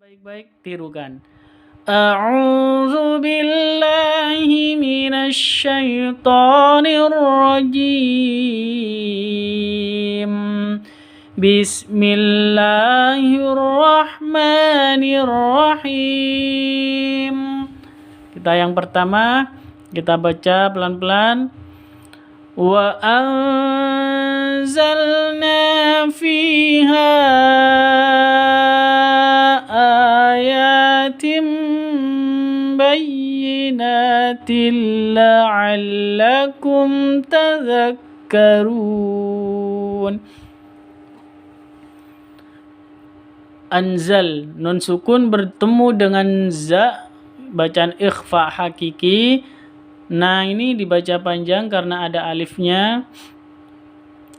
Baik-baik tirukan. A'udzu billahi minasy syaithanir rajim. Bismillahirrahmanirrahim. Kita yang pertama, kita baca pelan-pelan. Wa anzalna fiha ayatim bayyinatin la'allakum tadhakkarun. Anzal, nun sukun bertemu dengan za, bacaan ikhfa hakiki. Nah, ini dibaca panjang karena ada alifnya,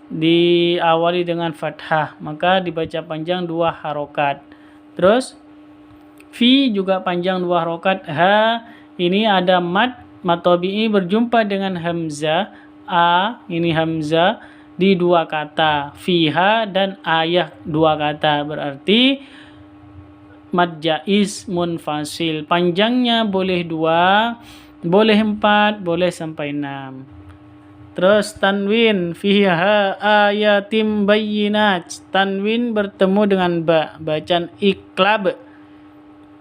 diawali dengan fathah, maka dibaca panjang 2 harokat. Terus fi juga panjang 2 harokat. Ha ini ada mad tabi'i berjumpa dengan hamzah. A ini hamzah di 2 kata, fiha dan ayah 2 kata, berarti mad jaiz munfasil. Panjangnya boleh 2, boleh 4, boleh sampai 6. Terus tanwin fiha ayatim bayyinat. Tanwin bertemu dengan ba, bacaan iklab.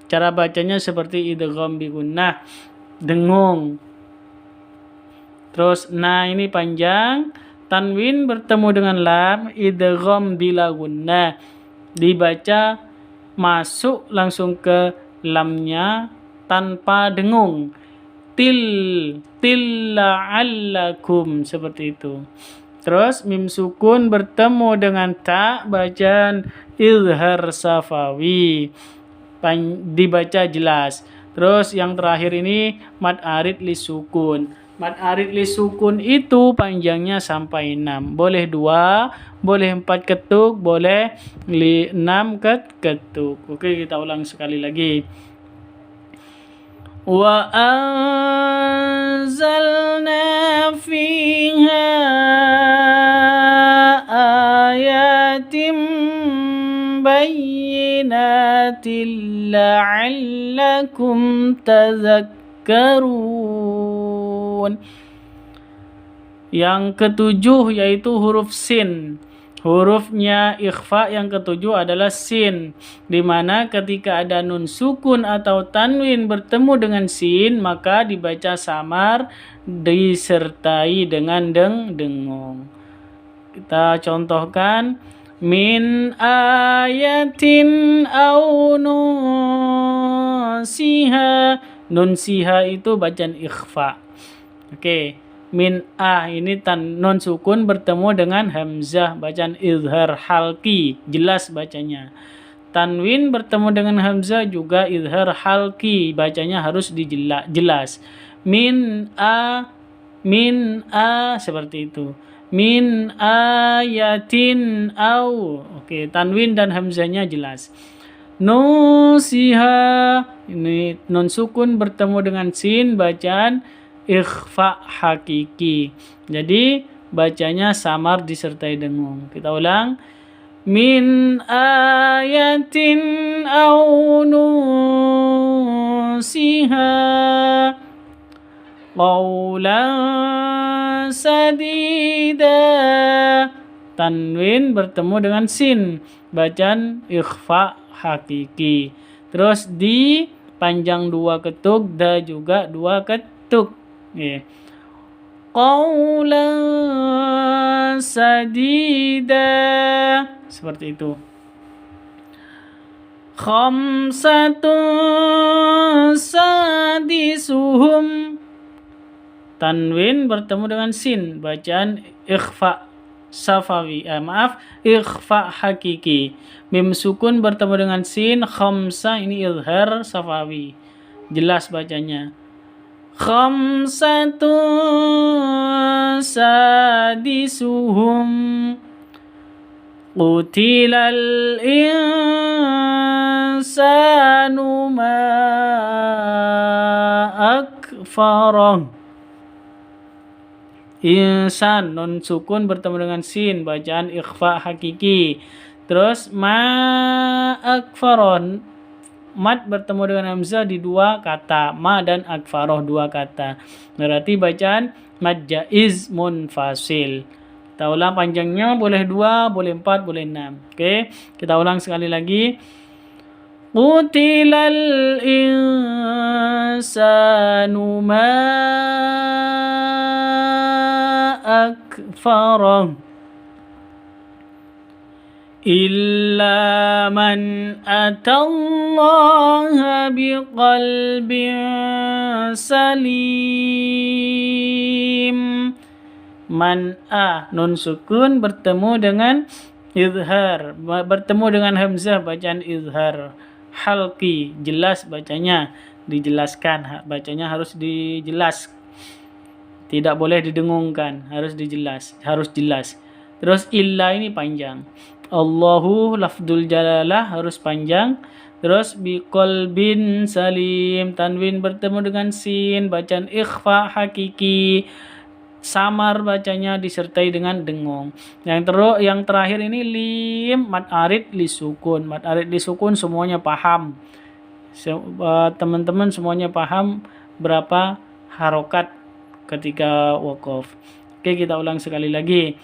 Cara bacanya seperti idgham bi gunnah, dengung. Terus nah ini panjang. Tanwin bertemu dengan lam, idgham bila gunnah. Dibaca masuk langsung ke lamnya tanpa dengung. Til la'allakum, seperti itu. Terus mim sukun bertemu dengan ta, bacaan izhar safawi, dibaca jelas. Terus yang terakhir ini mad arid li sukun. Mad arid li sukun itu panjangnya sampai 6. Boleh 2, boleh 4 ketuk, boleh 6 ketuk. Oke, kita ulang sekali lagi. Wa anzalna fiha ayatim bayyinatin la'allakum tadhakkarun. Yang ketujuh yaitu huruf sin. Hurufnya ikhfa yang ketujuh adalah sin, di mana ketika ada nun sukun atau tanwin bertemu dengan sin, maka dibaca samar disertai dengan dengung. Kita contohkan, min ayatin au nunsiha. Nunsiha itu bacaan ikhfa. Oke. Min a ini non sukun bertemu dengan hamzah, bacaan izhar halki, jelas bacanya. Tanwin bertemu dengan hamzah juga izhar halki, bacanya harus jelas. Min a seperti itu. Min ayatin au. Oke, tanwin dan hamzahnya jelas. Nusiha ini non sukun bertemu dengan sin, bacaan ikhfa hakiki. Jadi bacanya samar disertai dengung. Kita ulang. Min ayatin au nusiha qawlan sadida. Tanwin bertemu dengan sin, bacaan ikhfa hakiki. Terus di panjang 2 ketuk, da juga 2 ketuk. Qawlan sadida, seperti itu. Khamsatun sadisuhum. Tanwin bertemu dengan sin, bacaan ikhfa safawi, ikhfa hakiki. Mim sukun bertemu dengan sin, khamsa ini izhar safawi, jelas bacanya. Khamsatun sadisuhum qutilal insanu ma akfarah. Insan non sukun bertemu dengan sin, bacaan ikhfa hakiki. Terus ma akfaron, mat bertemu dengan hamzah di dua kata, ma dan akfaroh dua kata. Berarti bacaan mad jaiz munfasil. Kita ulang panjangnya, boleh 2, boleh 4, boleh 6. Oke, kita ulang sekali lagi. Qutilal insanu ma akfarah illa man atallaha biqalbin salim. Man nun sukun bertemu dengan izhar, bertemu dengan hamzah bacaan izhar. Halqi, jelas bacanya, dijelaskan, bacanya harus dijelas, tidak boleh didengungkan, harus jelas. Terus illa ini panjang. Allahu lafdul jalalah harus panjang. Terus biqalbin salim, tanwin bertemu dengan sin, bacaan ikhfa hakiki, samar bacanya disertai dengan dengung. Yang terakhir ini lim, mad arid lisukun. Mad arid lisukun semuanya paham. Teman-teman semuanya paham berapa harokat ketika waqaf. Oke, kita ulang sekali lagi.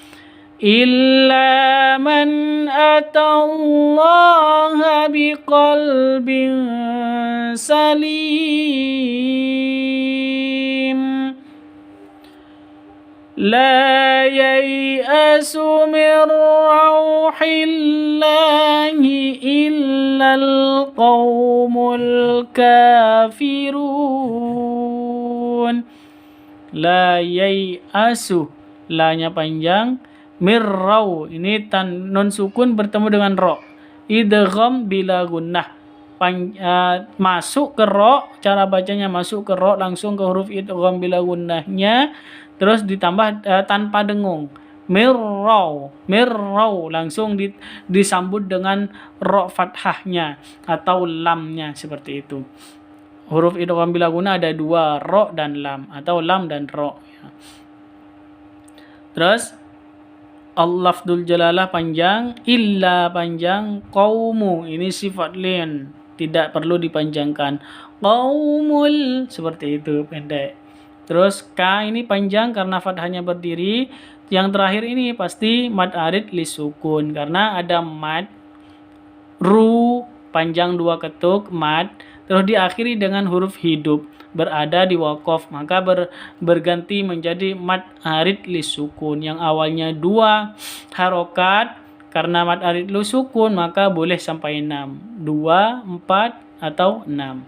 Illa man atallaha biqalbin salim la yai'asu min rauhillahi illal qaumul kafirun. La yai'asu, la-nya panjang, mirrau, ini non sukun bertemu dengan ro, idgham bila gunnah, masuk ke ro, cara bacanya masuk ke ro langsung ke huruf idgham bila gunnahnya, terus ditambah tanpa dengung, mirrau langsung disambut dengan ro fathahnya atau lamnya, seperti itu. Huruf idgham bila gunnah ada 2, ro dan lam, atau lam dan ro. Terus al-lafdul jalalah panjang, illa panjang, qaumu ini sifat lin, tidak perlu dipanjangkan. Qaumul, seperti itu, pendek. Terus ka ini panjang karena fathahnya berdiri. Yang terakhir ini pasti mad arid lisukun karena ada mad, ru panjang 2 ketuk, mad, terus diakhiri dengan huruf hidup, berada di waqaf, maka berganti menjadi mad arid lisukun yang awalnya 2 harokat. Karena mad arid lisukun maka boleh sampai 6, 2, 4 atau 6.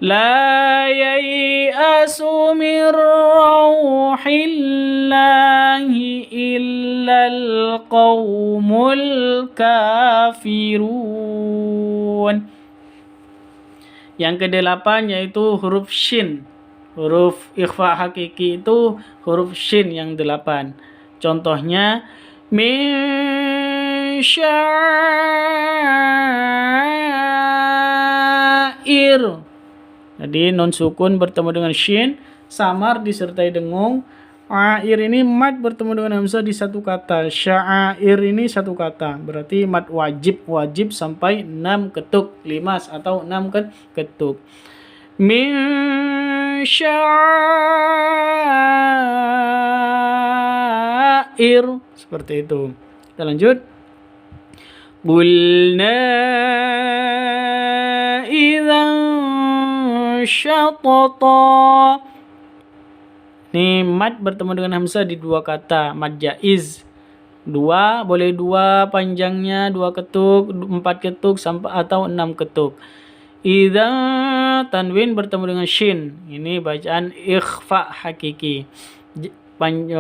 La yai'asu min rauhillahi illal qaumul kafirun. Yang ke-8 yaitu huruf shin. Huruf ikhfa hakiki itu huruf shin yang 8. Contohnya min sya'ir. Jadi non sukun bertemu dengan shin, samar disertai dengung. Air ini mad bertemu dengan hamzah di satu kata. Sya'ir ini satu kata. Berarti mad wajib sampai 6 ketuk, 5 atau 6 ketuk. Min sya'ir, seperti itu. Kita lanjut. Qulna idzan syatata. Ini mad bertemu dengan hamzah di 2 kata, mad jaiz. 2 boleh 2 panjangnya 2 ketuk, 4 ketuk sampai atau 6 ketuk. Idza tanwin bertemu dengan shin. Ini bacaan ikhfa hakiki.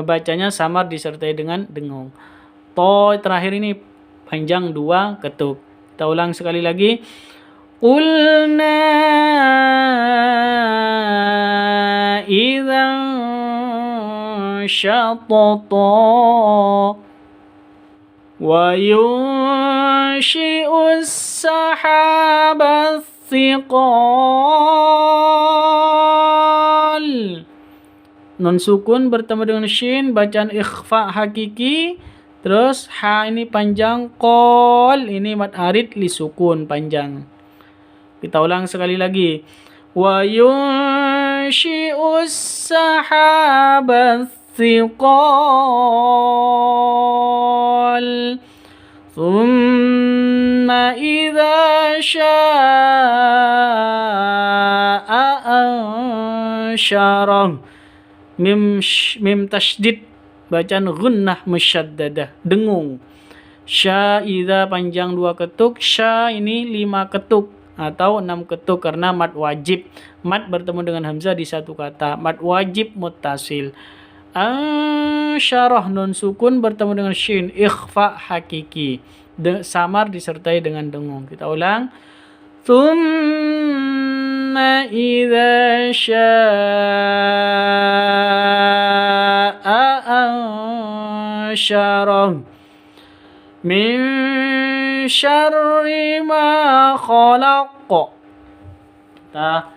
Bacanya samar disertai dengan dengung. To terakhir ini panjang 2 ketuk. Kita ulang sekali lagi. Qulna idzan syatata wa yunshi'us sahaba thiqal. Non sukun bertemu dengan shin, bacaan ikhfa hakiki, Terus ha ini panjang, qol ini mad arid li sukun panjang. Kita ulang sekali lagi. Wa yunshi'us sahabats thiqal. Thumma idza sya'a ansyarah. Mim tasydid bacaan gunnah musyaddadah, dengung. Sya idza panjang 2 ketuk, sya ini 5 ketuk atau 6 ketuk karena mad wajib. Mad bertemu dengan hamzah di satu kata, mad wajib muttasil. Ansyarah nun sukun bertemu dengan shin, ikhfa hakiki. Samar disertai dengan dengung. Kita ulang. Thumma idza sya'a ansyarah. Min syarri ma khalaq. Kita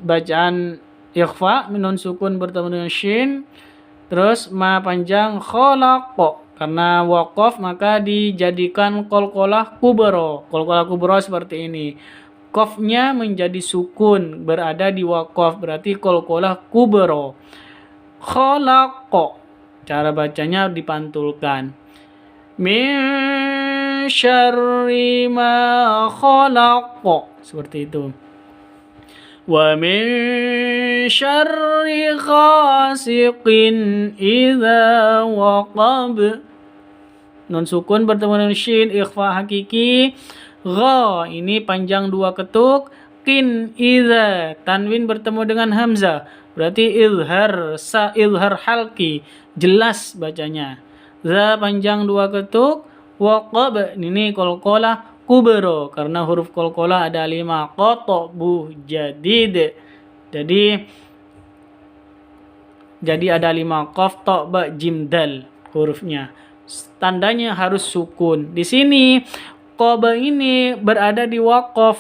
bacaan ikhfa nun sukun bertemu dengan shin, terus ma panjang khalaq. Karena waqaf maka dijadikan qalqalah kubra. Qalqalah kubra seperti ini. Qafnya menjadi sukun berada di waqaf, berarti qalqalah kubra. Khalaq. Cara bacanya dipantulkan. Min syarri ma khalaq. Seperti itu. Wa min syarri ghasiqin idza waqab. Nun sukun bertemu dengan shin, ikhfa hakiki. Gha ini panjang 2 ketuk. Qin idza tanwin bertemu dengan hamzah, berarti izhar halqi, jelas bacanya. Za panjang 2 ketuk. Waqab ini qalqalah kubra karena huruf qalqalah ada 5, qatabu jadid. Jadi ada 5 qaf ta ba jim dal hurufnya. Tandanya harus sukun. Di sini qaba ini berada di waqaf.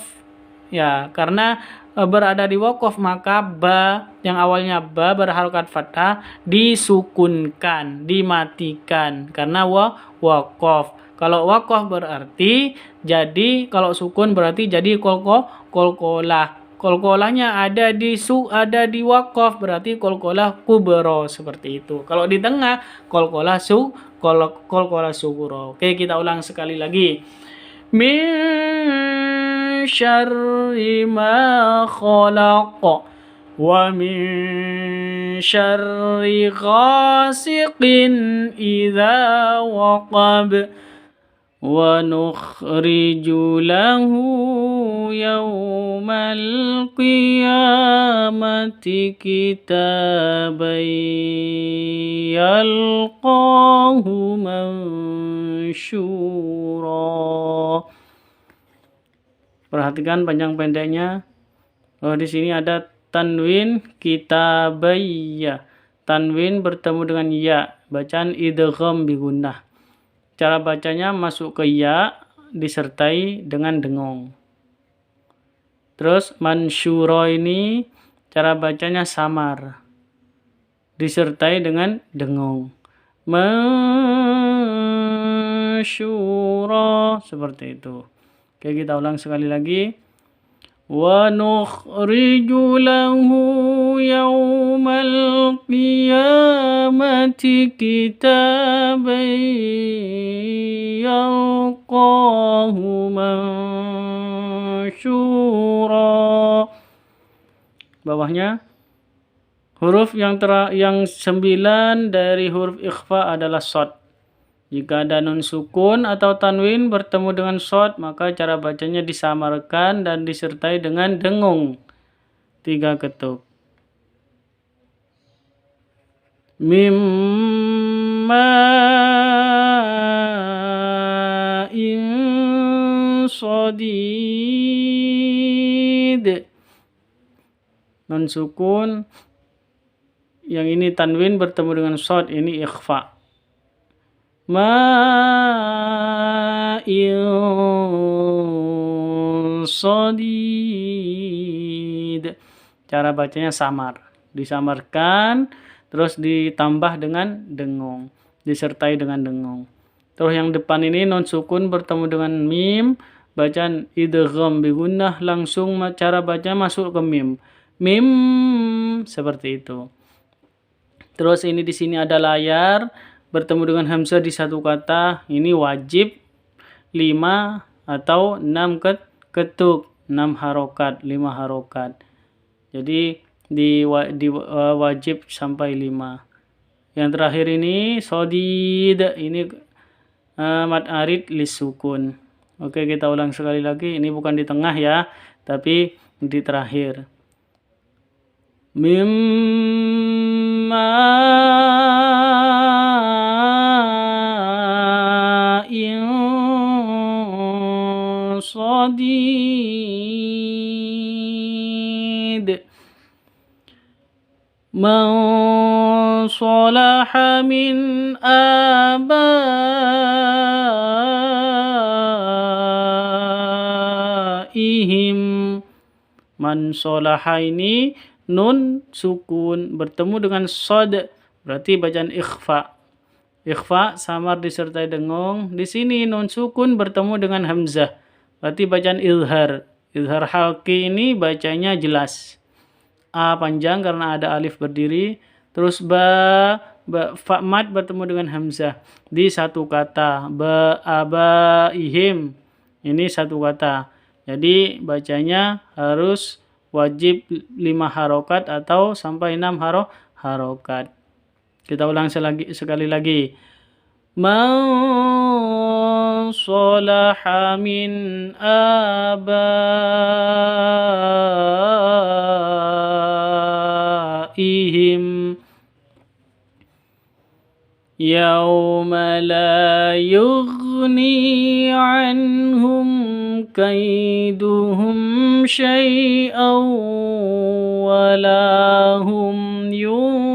Ya, karena berada di waqaf maka ba yang awalnya ba berharokat fathah disukunkan, dimatikan karena waqaf. Kalau waqaf berarti jadi, kalau sukun berarti jadi qalqalah. Qalqalahnya ada di waqaf, berarti qalqalah kubra seperti itu. Kalau di tengah qalqalah sugro. Oke, kita ulang sekali lagi. Min syarri ma khalaq wa min syarri ghasiqin idza waqab wa nukhriju lahu yawmal qiyamati kitaban yalqahu mansyura. Perhatikan panjang pendeknya. Di sini ada tanwin kitabayya. Tanwin bertemu dengan ya, bacaan idgham bi gunnah. Cara bacanya masuk ke ya disertai dengan dengung. Terus mansyura ini cara bacanya samar disertai dengan dengung. Mansyura seperti itu. Oke, kita ulang sekali lagi. Wa nukhriju lahu yawmal qiyamati kitaban yalqahu mansyura. Bawahnya huruf yang 9 dari huruf ikhfa adalah shad. Jika ada nun sukun atau tanwin bertemu dengan shad, maka cara bacanya disamarkan dan disertai dengan dengung 3 ketuk. Mimma sadid. Nun sukun yang ini tanwin bertemu dengan shad, ini ikhfa. Ma'in sadid. Cara bacanya samar, disamarkan terus ditambah dengan dengung. disertai dengan dengung. Terus yang depan ini non sukun bertemu dengan mim, bacaan idgham bi gunnah, langsung cara baca masuk ke mim. Mim seperti itu. Terus ini di sini ada layar bertemu dengan hamzah di satu kata. Ini wajib 5 atau 6 ketuk, 6 harokat, 5 harokat. Jadi wajib sampai 5. Yang terakhir ini sodid, ini mad arid lisukun. Oke, kita ulang sekali lagi. Ini bukan di tengah ya, tapi di terakhir. Mimma sadid man salaha min abaihim. Man salaha ini nun sukun bertemu dengan sod, berarti bacaan ikhfa. Ikhfa samar disertai dengung. Di sini nun sukun bertemu dengan hamzah, berarti bacaan izhar. Izhar halqi ini bacanya jelas. A panjang karena ada alif berdiri. Terus fa mad bertemu dengan hamzah di satu kata. Abaihim ini satu kata. Jadi bacanya harus wajib 5 harokat atau sampai 6 harokat. Kita ulang sekali lagi. Man salaha min abaihim yawma la yughni anhum kaiduhum syai'an wala hum yunsarun.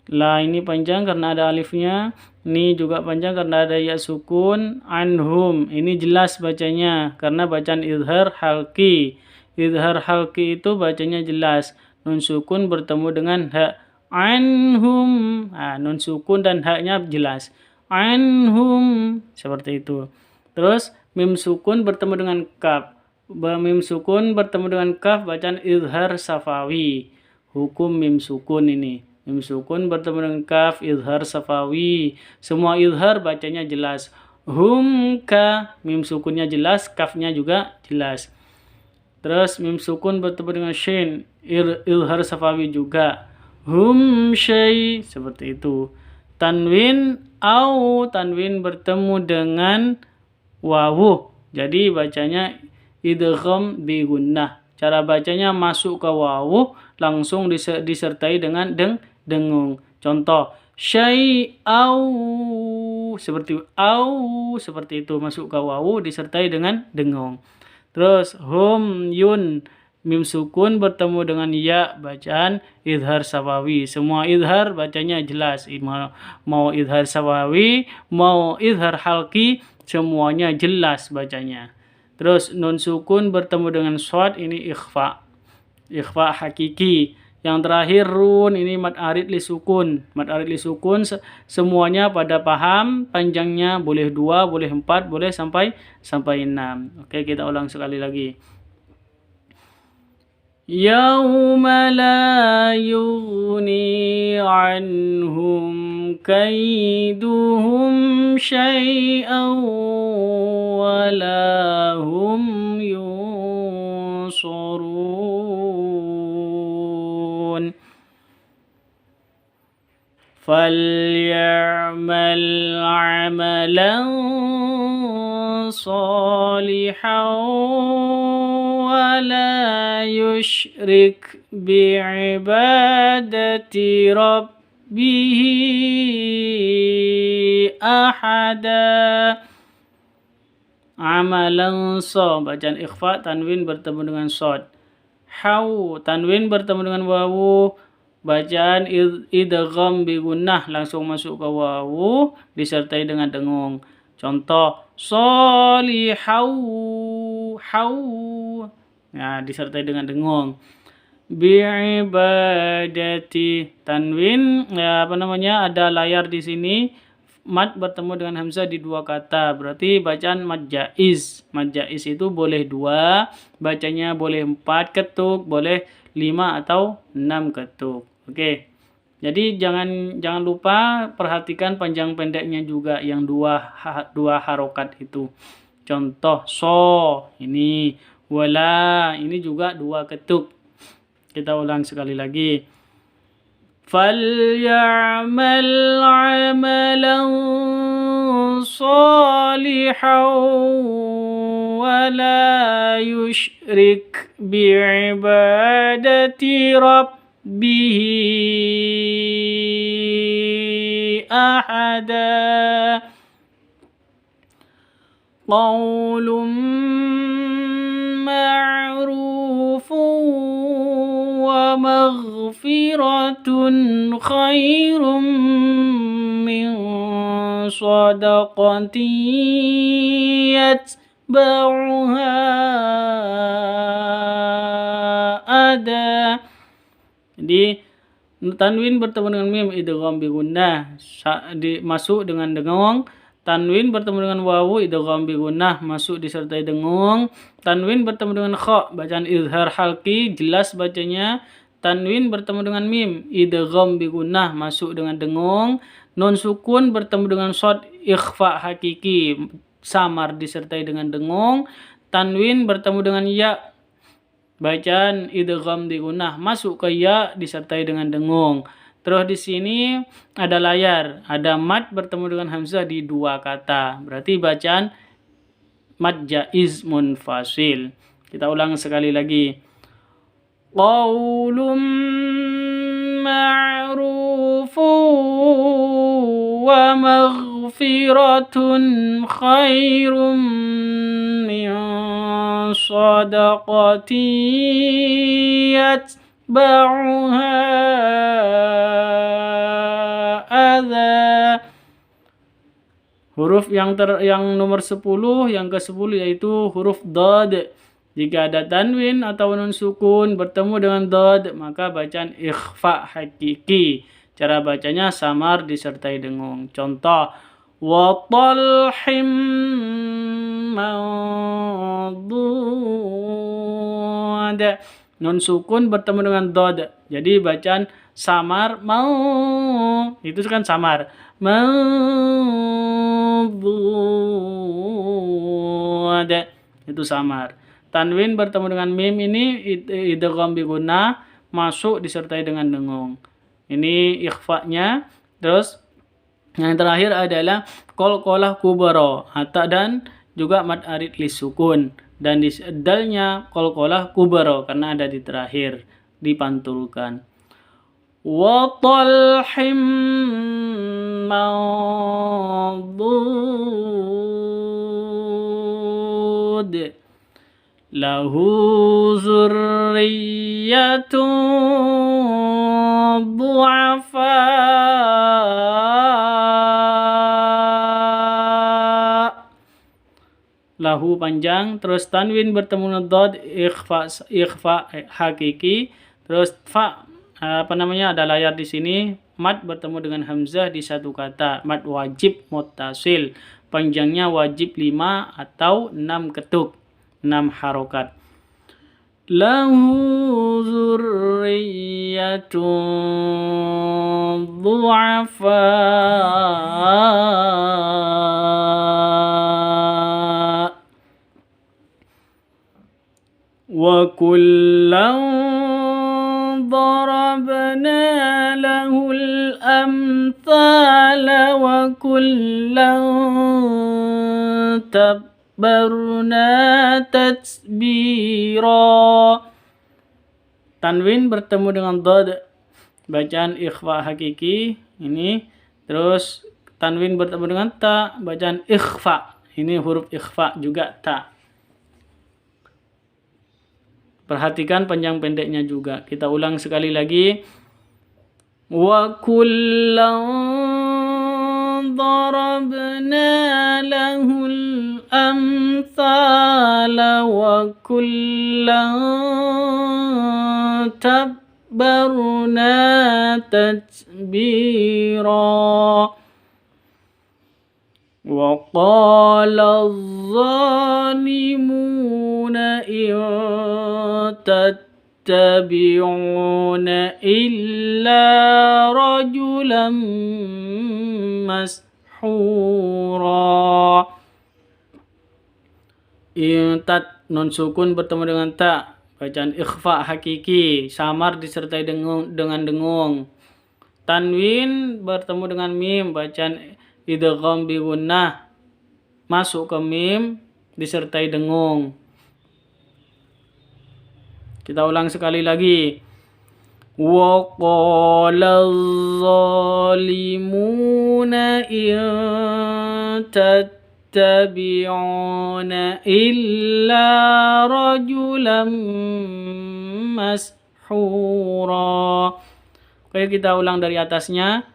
La ini panjang karena ada alifnya. Ini juga panjang karena ada ya sukun. Anhum ini jelas bacanya karena bacaan izhar halqi. Izhar halqi itu bacanya jelas. Nun sukun bertemu dengan ha. Anhum. Nah, nun sukun dan haknya jelas. Anhum seperti itu. Terus mim sukun bertemu dengan kaf. Mim sukun bertemu dengan kaf bacaan izhar safawi. Hukum mim sukun ini. Mim sukun bertemu dengan kaf izhar safawi. Semua izhar bacanya jelas. Humka mim sukunnya jelas, kafnya juga jelas. Terus mim sukun bertemu dengan shin izhar safawi juga. Hum syai seperti itu. Tanwin bertemu dengan wawu. Jadi bacanya idgham bi gunnah. Cara bacanya masuk ke wawu langsung disertai dengan dengung. Contoh syai'au seperti itu masuk ke wawu disertai dengan dengung. Terus hum yun mim sukun bertemu dengan ya bacaan izhar sawawi. Semua izhar bacanya jelas. Mau izhar sawawi, mau izhar halqi, semuanya jelas bacanya. Terus nun sukun bertemu dengan shad ini ikhfa. Ikhfa hakiki. Yang terakhir run ini mad arid li sukun. Mad arid li sukun semuanya pada paham, panjangnya boleh 2, boleh 4, boleh sampai 6. Oke, kita ulang sekali lagi. Yauma la yughni anhum kaiduhum syai'an wala hum yunsarun. فَلْيَعْمَلْ عَمَلًا صَالِحًا وَلَا يُشْرِكْ بِعِبَادَةِ رَبِّهِ أَحَدًا. Amalan so, bacaan ikhfa, tanwin bertemu dengan sod. Hau, tanwin bertemu dengan wawu, bacaan idgham bi gunnah langsung masuk ke wawu disertai dengan dengung. Contoh solihau, hau, nah disertai dengan dengung. bi'ibadati. Tanwin ada layar di sini. Mad bertemu dengan hamzah di dua kata. Berarti bacaan mad jaiz. Mad jaiz itu boleh 2, bacanya boleh 4 ketuk, boleh 5 atau 6 ketuk. Oke. Jadi jangan lupa perhatikan panjang pendeknya juga yang dua harokat itu. Contoh so ini, wala ini juga 2 ketuk. Kita ulang sekali lagi. فَلْيَعْمَلْ عَمَلًا صَالِحًا وَلَا يُشْرِكْ بِعِبَادَةِ رَبِّهِ أَحَدًا. قَوْلٌ مَعْرُوفٌ وَمَغْفِرَةٌ خَيْرٌ مِّن صَدَقَةٍ يَتْبَعُهَا أَذًى. Jadi tanwin bertemu dengan mim idgham bi gunnah masuk dengan dengung. Tanwin bertemu dengan wawu idgham bi gunnah masuk disertai dengung. Tanwin bertemu dengan kha bacaan izhar halqi jelas bacanya. Tanwin bertemu dengan mim idgham bi gunnah masuk dengan dengung. Nun sukun bertemu dengan shad ikhfa hakiki samar disertai dengan dengung. Tanwin bertemu dengan ya bacaan idgham bi gunnah masuk ke ya disertai dengan dengung. Terus di sini ada layar, ada mad bertemu dengan hamzah di 2 kata. Berarti bacaan mad jaiz munfasil. Kita ulang sekali lagi. Qaulun ma'rufun wa maghfiratun khairum min sadaqatin yatba'uha adza. Huruf yang nomor 10, yang ke-10 yaitu huruf dad. Jika ada tanwin atau nun sukun bertemu dengan dad, maka bacaan ikhfa hakiki. Cara bacanya samar disertai dengung. Contoh, wa talhim mandud. Nun sukun bertemu dengan dad. Jadi bacaan samar mau. Itu kan samar. Mandud. Itu samar. Tanwin bertemu dengan mim ini idgham bi gunnah masuk disertai dengan dengung. Ini ikhfa-nya. Terus yang terakhir adalah qalqalah kubra, hatta dan juga mad arid li sukun, dan di dalnya qalqalah kubra karena ada di terakhir dipantulkan. Wa talhim mandud lahu zurriyatun du'afa. Lahu panjang, terus tanwin bertemu dengan dad ikhfa hakiki, terus fa ada layar di sini. Mad bertemu dengan hamzah di 1 kata, mad wajib muttasil, panjangnya wajib 5 atau 6 ketuk, 6 harokat. Lahu zurriyatun du'afa wa kullan darabna lahul amthala wa kullan tabbarna tatsbira. Tanwin bertemu dengan dad, bacaan ikhfa hakiki ini. Terus tanwin bertemu dengan ta, bacaan ikhfa, ini huruf ikhfa juga ta. Perhatikan panjang pendeknya juga. Kita ulang sekali lagi. Wa kullan darabna lahul amthala wa kullan تتبرنا تتبيرا وقال الظالمون إن تتبعون إلا رجلا مسحورا. Tat non sukun bertemu dengan ta, bacaan ikhfa hakiki, samar disertai dengan dengung. Tanwin bertemu dengan mim, bacaan idgham bi gunnah, masuk ke mim disertai dengung. Kita ulang sekali lagi. Wa qala adh-dhalimuna in tattabi'una illa rajulan mashura. Oke, kita ulang dari atasnya.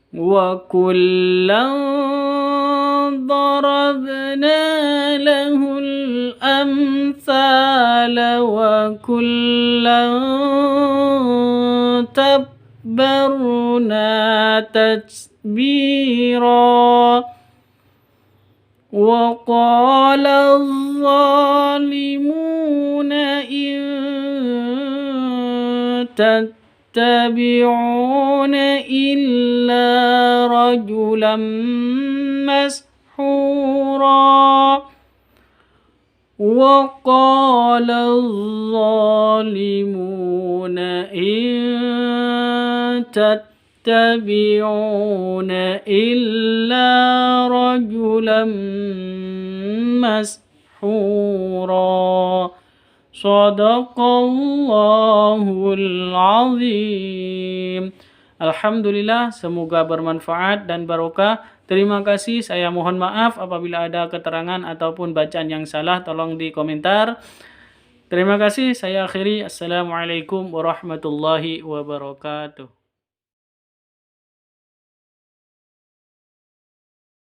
Wa kullan darabna lahul amthala wa kullan tabbarna tatbira wa qala adh-dhalimuna in تتبعون إلا رجلا مسحورا وقال الظالمون إن تتبعون إلا رجلا مسحورا. Shadaqallahul azim. Alhamdulillah, semoga bermanfaat dan barokah. Terima kasih. Saya mohon maaf apabila ada keterangan ataupun bacaan yang salah, tolong di komentar. Terima kasih. Saya akhiri. Assalamualaikum warahmatullahi wabarakatuh.